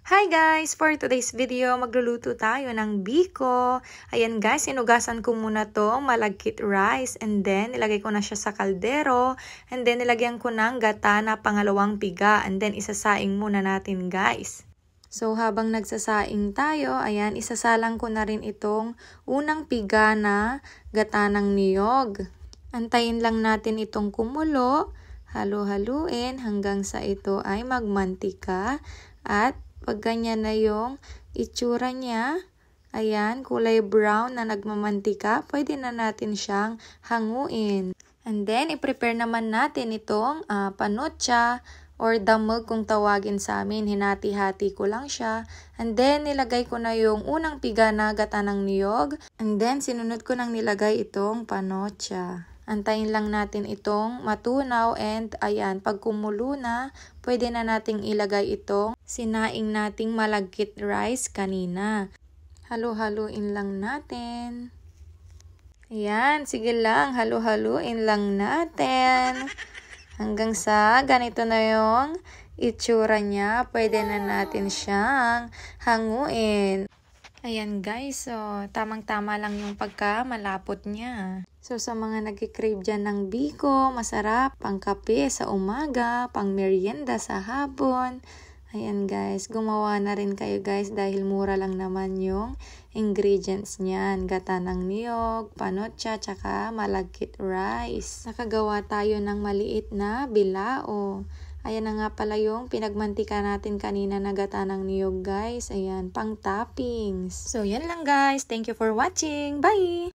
Hi guys! For today's video, magluluto tayo ng biko. Ayan guys, sinugasan ko muna tong malagkit rice and then nilagay ko na siya sa kaldero and then nilagyan ko ng gata na pangalawang piga and then isasaing muna natin guys. So habang nagsasaing tayo, ayan, isasalang ko na rin itong unang piga na gata ng niyog. Antayin lang natin itong kumulo, halo-haluin hanggang sa ito ay magmantika at pag ganyan na yung itsura niya, ayan, kulay brown na nagmamantika, pwede na natin siyang hanguin. And then, i-prepare naman natin itong panotcha or damog kung tawagin sa amin. Hinati-hati ko lang siya. And then, nilagay ko na yung unang piga na gata ng niyog. And then, sinunod ko nang nilagay itong panotcha. Antayin lang natin itong matunaw and ayan, pag kumulo na, pwede na nating ilagay itong sinaing nating malagkit rice kanina. Halo-haluin lang natin. Ayan, sige lang, halo-haluin lang natin. Hanggang sa ganito na yung itsura niya, pwede na natin siyang hanguin. Ayan guys, so tamang-tama lang yung pagka-malapot niya. So sa mga nagki-crave dyan ng biko, masarap, pang kape sa umaga, pang merienda sa hapon. Ayan guys, gumawa na rin kayo guys dahil mura lang naman yung ingredients niyan. Gata ng niyog, panotcha, tsaka malagkit rice. Nakagawa tayo ng maliit na bilao. Ayan na nga pala yung pinagmantika natin kanina na gata ng niyog guys. Ayan, pang toppings. So yan lang guys. Thank you for watching. Bye!